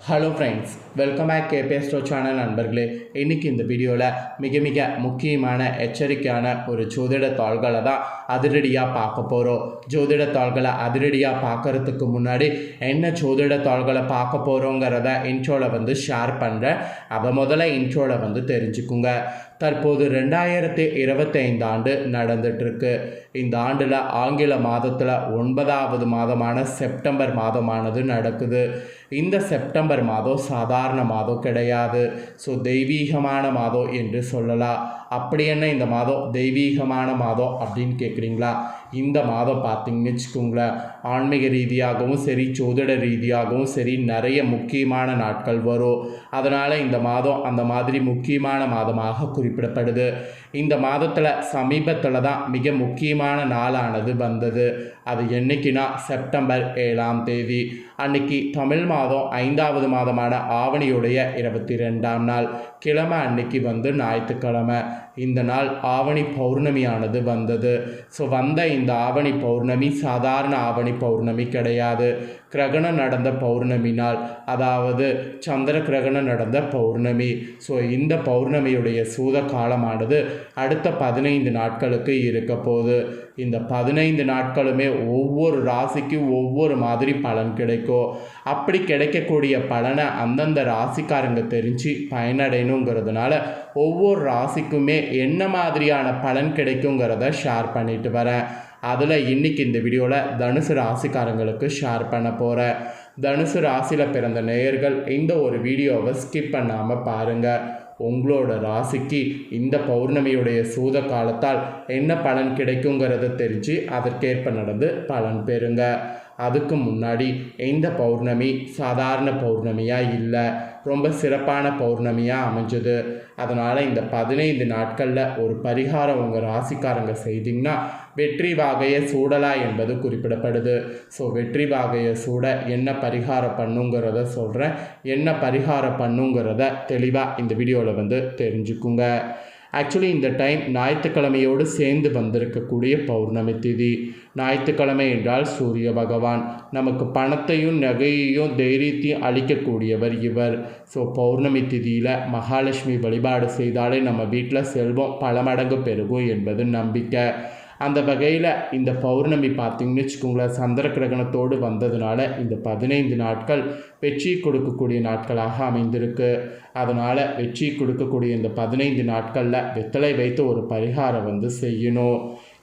Hello friends, welcome back KPS channel நண்பர்களே. இன்றைக்கி இந்த வீடியோவில் மிக முக்கியமான எச்சரிக்கையான ஒரு ஜோதிட தாள்களை தான் அதிரடியாக பார்க்க போகிறோம். ஜோதிட தாள்களை அதிரடியாக பார்க்குறதுக்கு முன்னாடி என்ன ஜோதிட தாள்களை பார்க்க போகிறோங்கிறத இன்ட்ரோவில் ஷேர் பண்ணுறேன். அதை முதல்ல இன்ட்ரோவில் தெரிஞ்சுக்குங்க. தற்போது 2025 ஆண்டு நடந்துகிட்ருக்கு. இந்த ஆண்டில் ஆங்கில மாதத்தில் 9வது மாதமான செப்டம்பர் மாதமானது நடக்குது. இந்த செப்டம்பர் மாதம் சாதாரண மாதம் கிடையாது. ஸோ தெய்வீகமான மாதம் என்று சொல்லலாம். அப்படி என்ன இந்த மாதம் தெய்வீகமான மாதம் அப்படின்னு கேட்குறீங்களா? இந்த மாதம் பார்த்தீங்கன்னு வச்சுக்கோங்களேன், ஆன்மீக ரீதியாகவும் சரி ஜோதிட ரீதியாகவும் சரி நிறைய முக்கியமான நாட்கள் வரும். அதனால் இந்த மாதம் அந்த மாதிரி முக்கியமான மாதமாக குறிப்பிடப்படுது. இந்த மாதத்தில் சமீபத்தில் தான் மிக முக்கியமான நாளானது வந்தது. அது என்னைக்குன்னா செப்டம்பர் 7ஆம் தேதி. அன்னைக்கு தமிழ் மாதம் 5வது மாதமான ஆவணியுடைய 22ஆம் நாள் கிழமை அன்னைக்கு ஞாயிற்றுக்கிழமை. இந்த நாள் ஆவணி பௌர்ணமியானது வந்தது. ஸோ வந்த இந்த ஆவணி பௌர்ணமி சாதாரண ஆவணி பௌர்ணமி கிடையாது. கிரகணம் நடந்த பௌர்ணமி நாள், அதாவது சந்திர கிரகணம் நடந்த பௌர்ணமி. ஸோ இந்த பௌர்ணமியுடைய சூத காலமானது அடுத்த 15 நாட்களுக்கு இருக்க போகுது. இந்த 15 நாட்களுமே ஒவ்வொரு ராசிக்கும் ஒவ்வொரு மாதிரி பலன் கிடைக்கும். அப்படி கிடைக்கக்கூடிய பலனை அந்தந்த ராசிக்காரங்க தெரிஞ்சு பயனடையணுங்கிறதுனால ஒவ்வொரு ராசிக்குமே என்ன மாதிரியான பலன் கிடைக்குங்கிறத ஷேர் பண்ணிட்டு வரேன். அதில் இன்றைக்கி இந்த வீடியோவில் தனுசு ராசிக்காரங்களுக்கு ஷேர் பண்ண போகிறேன். தனுசு ராசியில் பிறந்த நேயர்கள் இந்த ஒரு வீடியோவை ஸ்கிப் பண்ணாமல் பாருங்கள். உங்களோட ராசிக்கு இந்த பௌர்ணமியுடைய சூத காலத்தால் என்ன பலன் கிடைக்குங்கிறத தெரிஞ்சு அதற்கேற்ப நடந்து பலன் பெறுங்க. அதுக்கு முன்னாடி இந்த பௌர்ணமி சாதாரண பௌர்ணமியாக இல்லை, ரொம்ப சிறப்பான பௌர்ணமியாக அமைஞ்சது. அதனால் இந்த 15 நாட்களில் ஒரு பரிகாரம் உங்கள் ராசிக்காரங்க செய்திங்கன்னா வெற்றி வாகையை சூடலா என்பது குறிப்பிடப்படுது. ஸோ வெற்றி வாகையை சூட என்ன பரிகாரம் பண்ணுங்கிறத சொல்கிறேன். என்ன பரிகாரம் பண்ணுங்கிறத தெளிவாக இந்த வீடியோவில் தெரிஞ்சுக்குங்க. ஆக்சுவலி இந்த டைம் ஞாயிற்றுக்கிழமையோடு சேர்ந்து வந்திருக்கக்கூடிய பௌர்ணமி திதி. ஞாயிற்றுக்கிழமை என்றால் சூரிய பகவான் நமக்கு பணத்தையும் நகையையும் தைரியத்தையும் அளிக்கக்கூடியவர் இவர். ஸோ பௌர்ணமி திதியில் மகாலட்சுமி வழிபாடு செய்தாலே நம்ம வீட்டில் செல்வம் பல மடங்கு பெருகும் என்பது நம்பிக்கை. அந்த வகையில் இந்த பௌர்ணமி பார்த்திங்கன்னு வச்சுக்கோங்களேன், சந்திர கிரகணத்தோடு வந்ததுனால இந்த 15 நாட்கள் வெற்றி கொடுக்கக்கூடிய நாட்களாக அமைந்திருக்கு. அதனால் வெற்றி கொடுக்கக்கூடிய இந்த 15 நாட்களில் வெத்தலை வைத்து ஒரு பரிகாரம் செய்யணும்.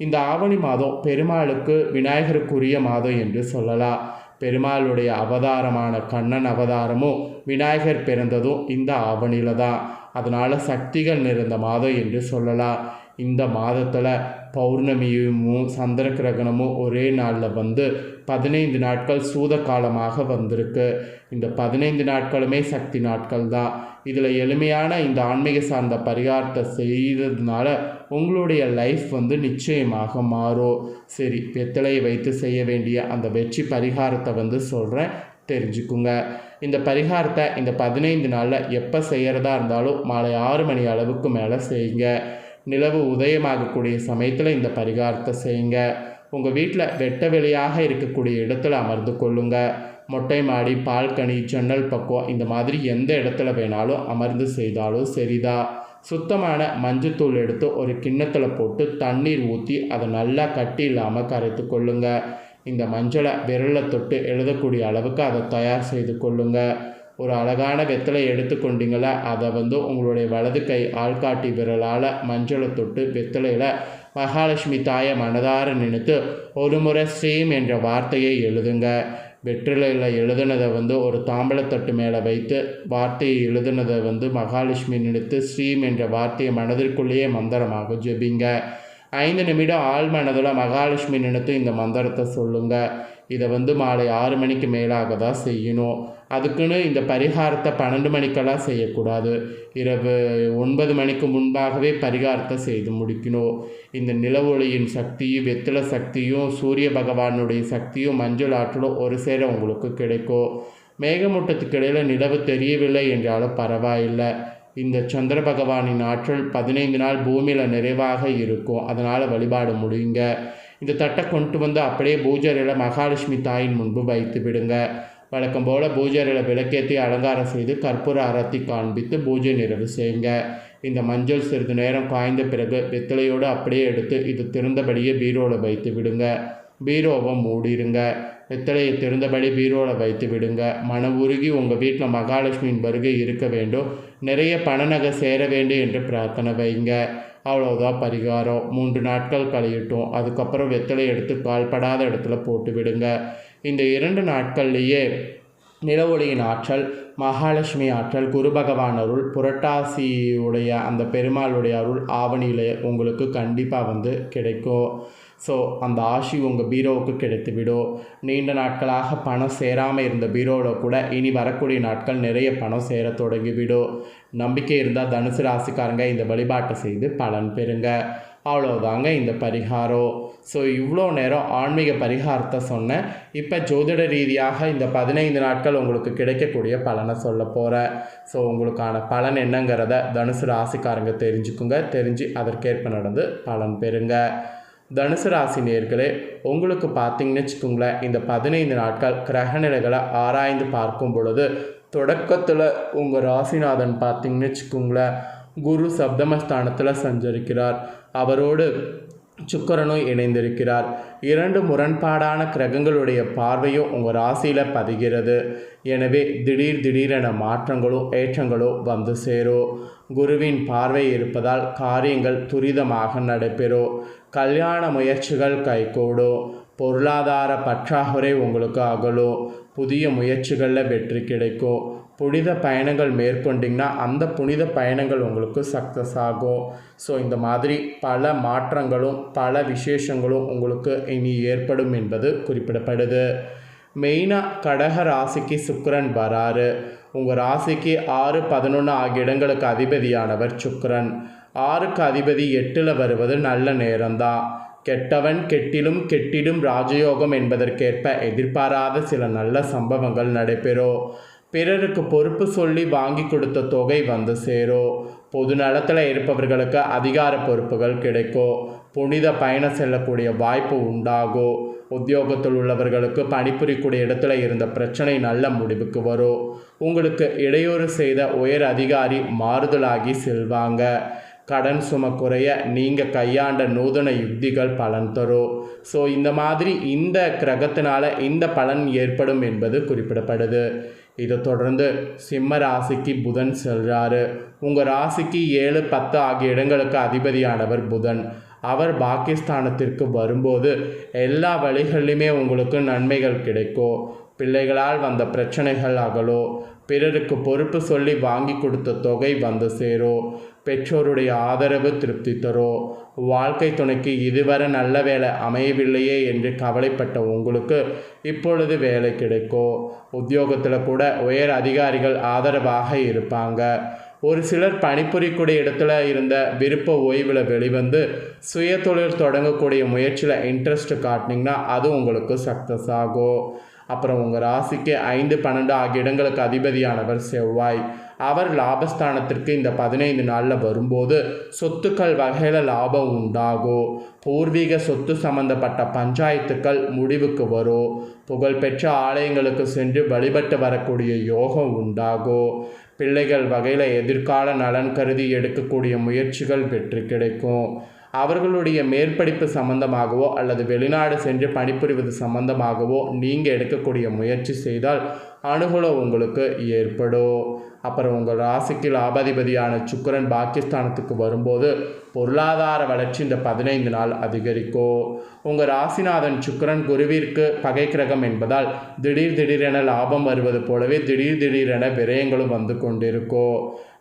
இந்த ஆவணி மாதம் பெருமாளுக்கு விநாயகருக்குரிய மாதம் என்று சொல்லலாம். பெருமாளுடைய அவதாரமான கண்ணன் அவதாரமும் விநாயகர் பிறந்ததும் இந்த ஆவணியில் தான். அதனால் சக்திகள் நிறைந்த மாதம் என்று சொல்லலாம். இந்த மாதத்தில் பௌர்ணமியும் சந்திர கிரகணமும் ஒரே நாளில் 15 நாட்கள் சூத காலமாக வந்திருக்கு. இந்த 15 நாட்களுமே சக்தி நாட்கள் தான். இதில் எளிமையான இந்த ஆன்மீக சார்ந்த பரிகாரத்தை செய்ததுனால உங்களுடைய லைஃப் நிச்சயமாக மாறும். சரி, வெத்தலையை வைத்து செய்ய வேண்டிய அந்த வெற்றி பரிகாரத்தை சொல்கிறேன், தெரிஞ்சுக்குங்க. இந்த பரிகாரத்தை இந்த 15 நாளில் எப்போ செய்கிறதா இருந்தாலும் மாலை 6 மணி அளவுக்கு மேலே செய்யுங்க. நிலவு உதயமாகக்கூடிய சமயத்தில் இந்த பரிகாரத்தை செய்யுங்க. உங்கள் வீட்டில் வெட்ட வெளியாக இருக்கக்கூடிய இடத்துல அமர்ந்து கொள்ளுங்க. மொட்டை மாடி, பால்கனி, ஜன்னல் பக்கம் இந்த மாதிரி எந்த இடத்துல வேணாலும் அமர்ந்து செய்தாலும் சரிதா. சுத்தமான மஞ்சத்தூள் எடுத்து ஒரு கிண்ணத்தில் போட்டு தண்ணீர் ஊற்றி அதை நல்லா கட்டி இல்லாமல் கரைத்து கொள்ளுங்க. இந்த மஞ்சளை விரலில் தொட்டு எழுதக்கூடிய அளவுக்கு அதை தயார் செய்து கொள்ளுங்க. ஒரு அழகான வெத்தலை எடுத்துக்கொண்டீங்களா, அதை உங்களுடைய வலது கை ஆள்காட்டி விரலால் மஞ்சளை தொட்டு வெத்தலையில் மகாலட்சுமி தாயை மனதார நினைத்து ஒரு முறை ஸ்ரீம் என்ற வார்த்தையை எழுதுங்க. வெற்றிலையில் எழுதுனதை ஒரு தாம்பலத்தட்டு மேலே வைத்து வார்த்தையை எழுதுனதை மகாலட்சுமி நினைத்து ஸ்ரீம் என்ற வார்த்தையை மனதிற்குள்ளேயே மந்திரமாக ஜெபிங்க. 5 நிமிடம் ஆள் மனதில் மகாலட்சுமி நினைத்து இந்த மந்திரத்தை சொல்லுங்கள். இதை மாலை 6 மணிக்கு மேலாக தான் செய்யணும். அதுக்குன்னு இந்த பரிகாரத்தை 12 மணிக்கெல்லாம் செய்யக்கூடாது. இரவு 9 மணிக்கு முன்பாகவே பரிகாரத்தை செய்து முடிக்கணும். இந்த நிலவொளியின் சக்தியும் வெற்றில சக்தியும் சூரிய பகவானுடைய சக்தியும் மஞ்சள் ஆற்றலும் ஒரு சேர உங்களுக்கு கிடைக்கும். மேகமூட்டத்துக்கு இடையில் நிலவு தெரியவில்லை என்றாலும் பரவாயில்லை. இந்த சந்திர பகவானின் ஆற்றல் 15 நாள் பூமியில் நிறைவாக இருக்கும். அதனால் வழிபாடு முடியுங்க. இந்த தட்டை கொண்டு அப்படியே பூஜையில் மகாலட்சுமி தாயின் முன்பு வைத்து விடுங்க. வழக்கம் போல் பூஜை அறையில் விளக்கேற்றி அலங்காரம் செய்து கற்பூர ஆரத்தி காண்பித்து பூஜை நிறைவு செய்யுங்க. இந்த மஞ்சள் சிறிது நேரம் காய்ந்த பிறகு வெத்தலையோடு அப்படியே எடுத்து இது திறந்தபடியே பீரோவில் வைத்து விடுங்க. பீரோவை மூடிடுங்க. வெத்தலையை திறந்தபடி பீரோவில் வைத்து விடுங்க. மன உருகி உங்கள் வீட்டில் மகாலட்சுமியின் வருகை இருக்க வேண்டும், நிறைய பணநகை சேர வேண்டும் என்று பிரார்த்தனை வைங்க. அவ்வளோதான் பரிகாரம். 3 நாட்கள் கழியட்டும். அதுக்கப்புறம் வெத்தலை எடுத்து கால்படாத இடத்துல போட்டு விடுங்க. இந்த 2 நாட்கள்லேயே நிலவொளியின் ஆற்றல், மகாலட்சுமி ஆற்றல், குரு பகவான் அருள், புரட்டாசியுடைய அந்த பெருமாளுடைய அருள் ஆவணியில் உங்களுக்கு கண்டிப்பாக கிடைக்கும். ஸோ அந்த ஆசி உங்கள் பீரோவுக்கு கிடைத்துவிடும். நீண்ட நாட்களாக பணம் சேராமல் இருந்த பீரோவில் கூட இனி வரக்கூடிய நாட்கள் நிறைய பணம் சேர தொடங்கிவிடும். நம்பிக்கை இருந்தால் தனுசு ராசிக்காரங்க இந்த வழிபாட்டை செய்து பலன் பெறுங்க. அவ்வளோதாங்க இந்த பரிகாரம். ஸோ இவ்வளோ நேரம் ஆன்மீக பரிகாரத்தை சொன்னேன். இப்போ ஜோதிட ரீதியாக இந்த 15 நாட்கள் உங்களுக்கு கிடைக்கக்கூடிய பலனை சொல்ல போகிறேன். ஸோ உங்களுக்கான பலன் என்னங்கிறத தனுசு ராசிக்காரங்க தெரிஞ்சுக்குங்க. தெரிஞ்சு அதற்கேற்ப நடந்து பலன் பெறுங்க. தனுசு ராசி நேயர்களே, உங்களுக்கு பார்த்தீங்கன்னு வச்சுக்கோங்களேன், இந்த 15 நாட்கள் கிரகநிலைகளை ஆராய்ந்து பார்க்கும் பொழுது தொடக்கத்தில் உங்கள் ராசிநாதன் பார்த்தீங்கன்னு வச்சுக்கோங்களேன், குரு சப்தமஸ்தானத்தில் சஞ்சரிக்கிறார். அவரோடு சுக்கிரனும் இணைந்திருக்கிறார். 2 முரண்பாடான கிரகங்களுடைய பார்வையும் உங்கள் ராசியில் பதிகிறது. எனவே திடீரென மாற்றங்களும் ஏற்றங்களும் வந்து சேரும். குருவின் பார்வை இருப்பதால் காரியங்கள் துரிதமாக நடைபெறும். கல்யாண முயற்சிகள் கைகூடும். பொருளாதார பற்றாக்குறை உங்களுக்கு அகலும். புதிய முயற்சிகளில் வெற்றி கிடைக்கும். புனித பயணங்கள் மேற்கொண்டிங்கன்னா அந்த புனித பயணங்கள் உங்களுக்கு சக்ஸஸ் ஆகும். ஸோ இந்த மாதிரி பல மாற்றங்களும் பல விசேஷங்களும் உங்களுக்கு இனி ஏற்படும் என்பது குறிப்பிடப்படுது. மெயினாக கடக ராசிக்கு சுக்கிரன் வராரு. உங்கள் ராசிக்கு 6, 11 ஆகிய இடங்களுக்கு அதிபதியானவர் சுக்கிரன். 6க்கு அதிபதி 8ல் வருவது நல்ல நேரம்தான். கெட்டவன் கெட்டிலும் கெட்டிடும் ராஜயோகம் என்பதற்கேற்ப எதிர்பாராத சில நல்ல சம்பவங்கள் நடைபெறும். பிறருக்கு பொறுப்பு சொல்லி வாங்கி கொடுத்த தொகை வந்து சேரும். பொது நலத்தில் இருப்பவர்களுக்கு அதிகார பொறுப்புகள் கிடைக்கும். புனித பயணம் செல்லக்கூடிய வாய்ப்பு உண்டாகும். உத்தியோகத்தில் உள்ளவர்களுக்கு பணிபுரியக்கூடிய இடத்துல இருந்த பிரச்சனை நல்ல முடிவுக்கு வரும். உங்களுக்கு இடையூறு செய்த உயர் அதிகாரி மாறுதலாகி செல்வாங்க. கடன் சுமை குறைய நீங்கள் கையாண்ட நூதன யுக்திகள் பலன் தரும். ஸோ இந்த மாதிரி இந்த கிரகத்தினால இந்த பலன் ஏற்படும் என்பது குறிப்பிடப்படுது. இதை தொடர்ந்து சிம்ம ராசிக்கு புதன் செல்றாரு. உங்கள் ராசிக்கு 7, 10 ஆகிய இடங்களுக்கு அதிபதியானவர் புதன். அவர் பாகிஸ்தானத்திற்கு வரும்போது எல்லா வழிகளிலுமே உங்களுக்கு நன்மைகள் கிடைக்கும். பிள்ளைகளால் வந்த பிரச்சனைகள் அகலோ. பிறருக்கு பொறுப்பு சொல்லி வாங்கி கொடுத்த தொகை வந்து சேரும். பெற்றோருடைய ஆதரவு திருப்தி தரும். வாழ்க்கை துணைக்கு இதுவரை நல்ல வேலை அமையவில்லையே என்று கவலைப்பட்ட உங்களுக்கு இப்பொழுது வேலை கிடைக்கும். உத்தியோகத்தில் கூட உயர் அதிகாரிகள் ஆதரவாக இருப்பாங்க. ஒரு சிலர் பணிபுரியக்கூடிய இடத்துல இருந்த விருப்ப ஓய்வில் வெளிவந்து சுய தொழில் தொடங்கக்கூடிய முயற்சியில் இன்ட்ரெஸ்ட் காட்டினீங்கன்னா அது உங்களுக்கு சக்ஸஸ் ஆகும். அப்புறம் உங்கள் ராசிக்கு 5, 12 ஆகிய இடங்களுக்கு அதிபதியானவர் செவ்வாய். அவர் லாபஸ்தானத்திற்கு இந்த 15 நாளில் வரும்போது சொத்துக்கள் வகையில் லாபம் உண்டாகும். பூர்வீக சொத்து சம்பந்தப்பட்ட பஞ்சாயத்துக்கள் முடிவுக்கு வரும். புகழ்பெற்ற ஆலயங்களுக்கு சென்று வழிபட்டு வரக்கூடிய யோகம் உண்டாகும். பிள்ளைகள் வகையில் எதிர்கால நலன் கருதி எடுக்கக்கூடிய முயற்சிகள் வெற்றி கிடைக்கும். அவர்களுடைய மேற்படிப்பு சம்பந்தமாகவோ அல்லது வெளிநாடு சென்று பணிபுரிவது சம்பந்தமாகவோ நீங்கள் எடுக்கக்கூடிய முயற்சி செய்தால் அனுகூலம் உங்களுக்கு ஏற்படும். அப்புறம் உங்கள் ராசிக்கு லாபாதிபதியான சுக்கிரன் பாகிஸ்தானத்துக்கு வரும்போது பொருளாதார வளர்ச்சி இந்த 15 நாள் அதிகரிக்கும். உங்கள் ராசிநாதன் சுக்கிரன் குருவிற்கு பகை கிரகம் என்பதால் திடீரென லாபம் வருவது போலவே திடீரென விரயங்களும் வந்து கொண்டிருக்கும்.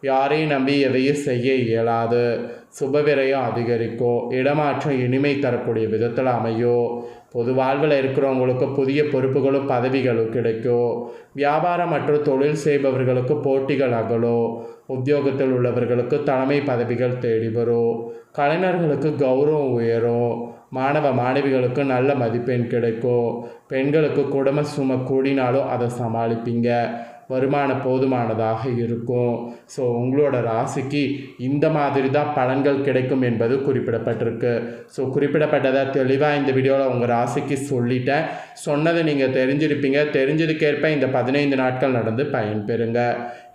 யாரையும் நம்பி எதையும் செய்ய இயலாது. சுப விரயம் அதிகரிக்கும். இடமாற்றம் இனிமை தரக்கூடிய விதத்தில் அமையும். பொது வாழ்வில் இருக்கிறவங்களுக்கு புதிய பொறுப்புகளும் பதவிகளும் கிடைக்கும். வியாபாரம் மற்றும் தொழில் செய்பவர்களுக்கு போட்டிகள் அகலும். உத்தியோகத்தில் உள்ளவர்களுக்கு தலைமை பதவிகள் தேடி வரும். கலைஞர்களுக்கு கௌரவம் உயரும். மாணவ மாணவிகளுக்கு நல்ல மதிப்பெண் கிடைக்கும். பெண்களுக்கு குடும்ப சுமை கூடினாலும் அதை சமாளிப்பீங்க. வருமானம் போதுமானதாக இருக்கும். ஸோ உங்களோட ராசிக்கு இந்த மாதிரி தான் பலன்கள் கிடைக்கும் என்பது குறிப்பிடப்பட்டிருக்கு. ஸோ குறிப்பிடப்பட்டதை தெளிவாக இந்த வீடியோவில் உங்கள் ராசிக்கு சொல்லிட்டேன். சொன்னதை நீங்கள் தெரிஞ்சிருப்பீங்க. தெரிஞ்சதுக்கேற்ப இந்த 15 நாட்கள் நடந்து பயன்பெறுங்க.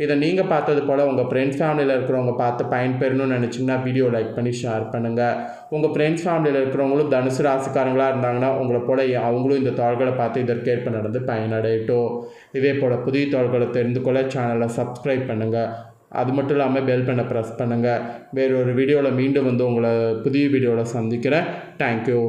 இதை நீங்கள் பார்த்தது போல் உங்கள் ஃப்ரெண்ட்ஸ் ஃபேமிலியில் இருக்கிறவங்க பார்த்து பயன்பெறணும்னு நினச்சிங்கன்னா வீடியோ லைக் பண்ணி ஷேர் பண்ணுங்கள். உங்கள் ஃப்ரெண்ட்ஸ் ஃபேமிலியில் இருக்கிறவங்களும் தனுசு ராசிக்காரங்களாக இருந்தாங்கன்னா உங்களை போல் அவங்களும் இந்த தாள்களை பார்த்து இதற்கேற்ப நடந்து பயனடையட்டும். இதே போல் புதிய தாள்களை தெரிந்து கொள்ள சேனலை சப்ஸ்கிரைப் பண்ணுங்கள். அது மட்டும் இல்லாமல் பெல் பண்ண ப்ரெஸ் பண்ணுங்கள். வேறொரு வீடியோவில் மீண்டும் வந்து உங்களை புதிய வீடியோவில் சந்திக்கிறேன். தேங்க்யூ.